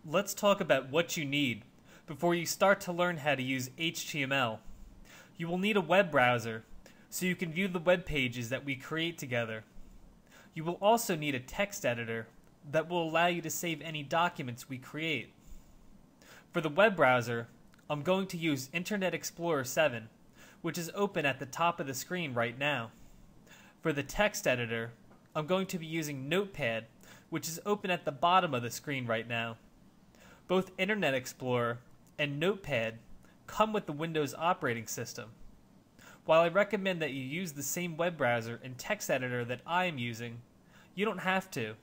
Let's talk about what you need before you start to learn how to use HTML. You will need a web browser so you can view the web pages that we create together. You will also need a text editor that will allow you to save any documents we create. For the web browser, I'm going to use Internet Explorer 7, which is open at the top of the screen right now. For the text editor, I'm going to be using Notepad, which is open at the bottom of the screen right now. Both Internet Explorer and Notepad come with the Windows operating system. While I recommend that you use the same web browser and text editor that I am using, you don't have to.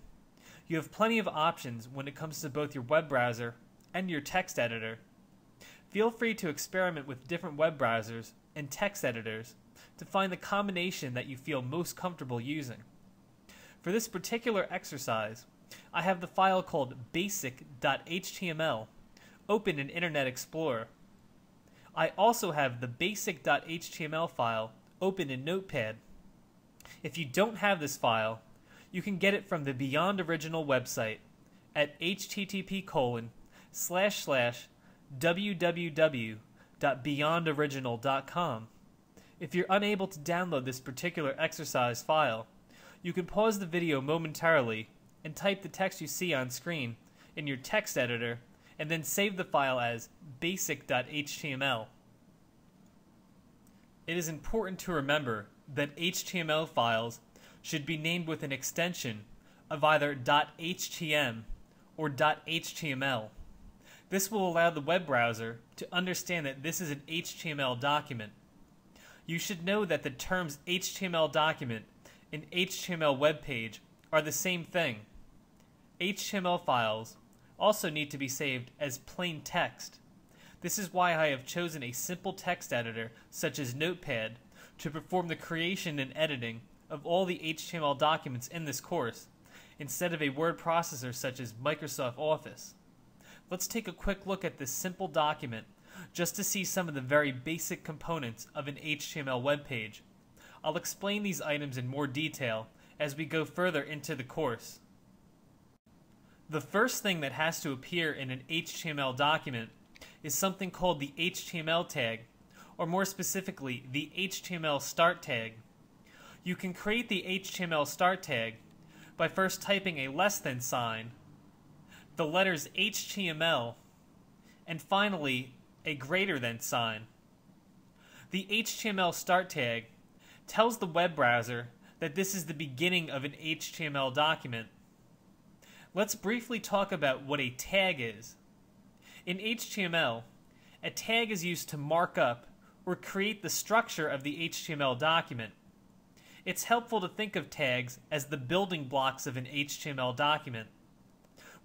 You have plenty of options when it comes to both your web browser and your text editor. Feel free to experiment with different web browsers and text editors to find the combination that you feel most comfortable using. For this particular exercise, I have the file called basic.html open in Internet Explorer. I also have the basic.html file open in Notepad. If you don't have this file, you can get it from the Beyond Original website at http://www.beyondoriginal.com. If you're unable to download this particular exercise file, you can pause the video momentarily and type the text you see on screen in your text editor and then save the file as basic.html. It is important to remember that HTML files should be named with an extension of either .htm or .html. This will allow the web browser to understand that this is an HTML document. You should know that the terms HTML document and HTML web page are the same thing. HTML files also need to be saved as plain text. This is why I have chosen a simple text editor such as Notepad to perform the creation and editing of all the HTML documents in this course, instead of a word processor such as Microsoft Office. Let's take a quick look at this simple document just to see some of the very basic components of an HTML web page. I'll explain these items in more detail as we go further into the course. The first thing that has to appear in an HTML document is something called the HTML tag, or more specifically, the HTML start tag. You can create the HTML start tag by first typing a less than sign, the letters HTML, and finally a greater than sign. The HTML start tag tells the web browser that this is the beginning of an HTML document. Let's briefly talk about what a tag is. In HTML, a tag is used to mark up or create the structure of the HTML document. It's helpful to think of tags as the building blocks of an HTML document.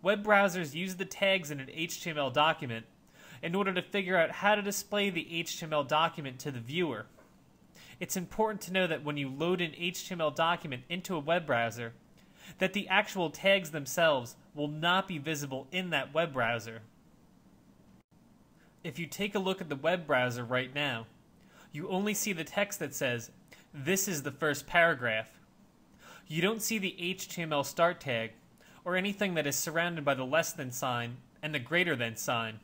Web browsers use the tags in an HTML document in order to figure out how to display the HTML document to the viewer. It's important to know that when you load an HTML document into a web browser, that the actual tags themselves will not be visible in that web browser. If you take a look at the web browser right now, you only see the text that says, "This is the first paragraph." You don't see the HTML start tag or anything that is surrounded by the less than sign and the greater than sign.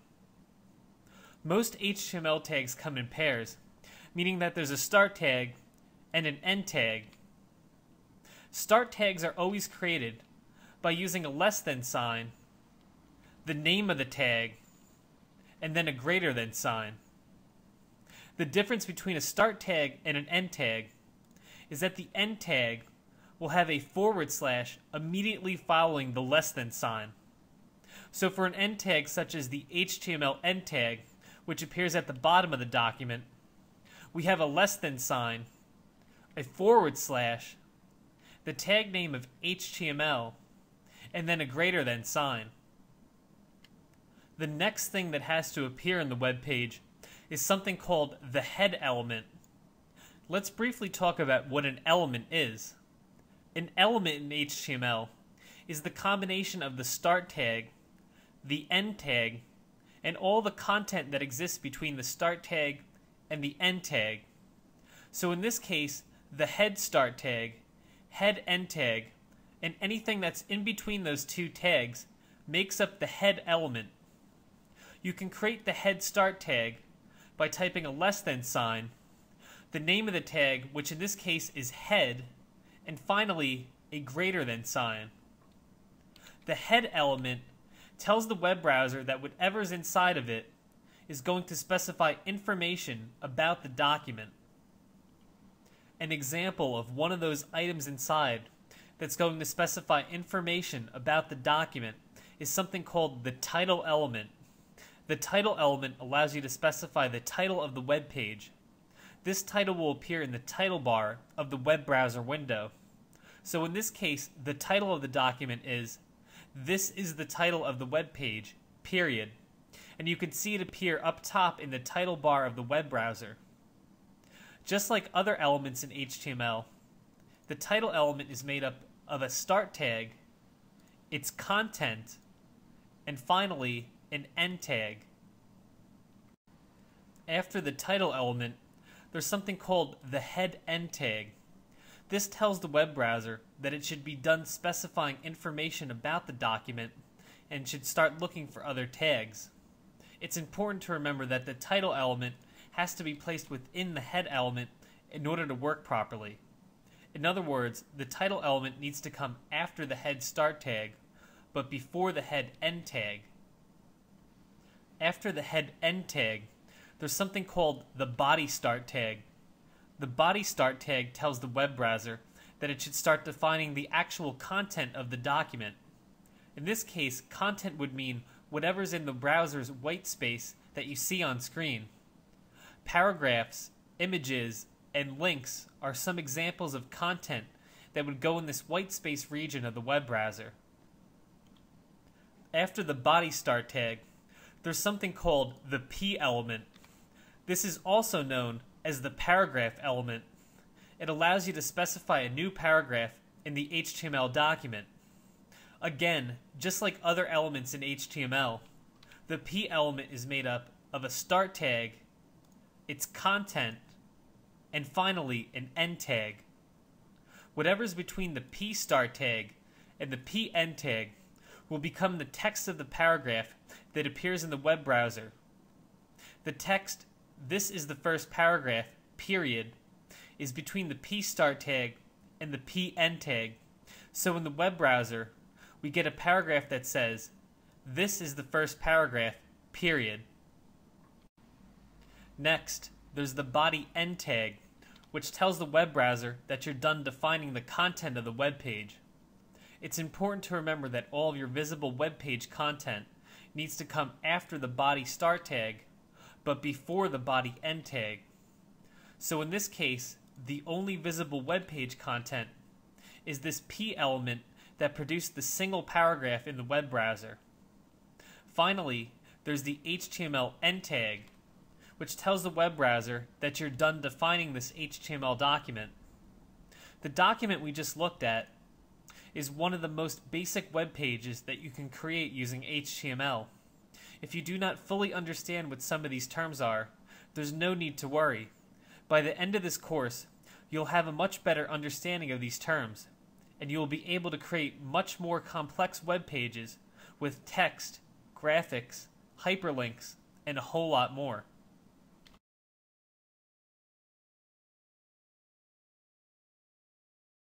Most HTML tags come in pairs, meaning that there's a start tag and an end tag. Start tags are always created by using a less than sign, the name of the tag, and then a greater than sign. The difference between a start tag and an end tag is that the end tag will have a / immediately following the less than sign. So for an end tag such as the HTML end tag, which appears at the bottom of the document, we have a less than sign, a /, the tag name of HTML, and then a greater than sign. The next thing that has to appear in the web page is something called the head element. Let's briefly talk about what an element is. An element in HTML is the combination of the start tag, the end tag, and all the content that exists between the start tag and the end tag. So in this case, the head start tag, head end tag, and anything that's in between those two tags makes up the head element. You can create the head start tag by typing a less than sign, the name of the tag, which in this case is head, and finally a greater than sign. The head element tells the web browser that whatever's inside of it is going to specify information about the document. An example of one of those items inside that's going to specify information about the document is something called the title element. The title element allows you to specify the title of the web page. This title will appear in the title bar of the web browser window. So in this case, the title of the document is "This is the title of the web page, period." And you can see it appear up top in the title bar of the web browser. Just like other elements in HTML, the title element is made up of a start tag, its content, and finally an end tag. After the title element, there's something called the head end tag. This tells the web browser that it should be done specifying information about the document and should start looking for other tags. It's important to remember that the title element has to be placed within the head element in order to work properly. In other words, the title element needs to come after the head start tag, but before the head end tag. After the head end tag, there's something called the body start tag. The body start tag tells the web browser that it should start defining the actual content of the document. In this case, content would mean whatever's in the browser's white space that you see on screen. Paragraphs, images, and links are some examples of content that would go in this white space region of the web browser. After the body start tag, there's something called the P element. This is also known as the paragraph element. It allows you to specify a new paragraph in the HTML document. Again, just like other elements in HTML, the P element is made up of a start tag, its content, and finally an end tag. Whatever's between the P start tag and the P end tag will become the text of the paragraph that appears in the web browser. The text, "This is the first paragraph, period," is between the P start tag and the P end tag. So in the web browser, we get a paragraph that says, "This is the first paragraph, period." Next, there's the body end tag, which tells the web browser that you're done defining the content of the web page. It's important to remember that all of your visible web page content needs to come after the body start tag, but before the body end tag. So in this case, the only visible web page content is this P element that produced the single paragraph in the web browser. Finally, there's the HTML end tag, which tells the web browser that you're done defining this HTML document. The document we just looked at is one of the most basic web pages that you can create using HTML. If you do not fully understand what some of these terms are, there's no need to worry. By the end of this course, you'll have a much better understanding of these terms, and you will be able to create much more complex web pages with text, graphics, hyperlinks, and a whole lot more.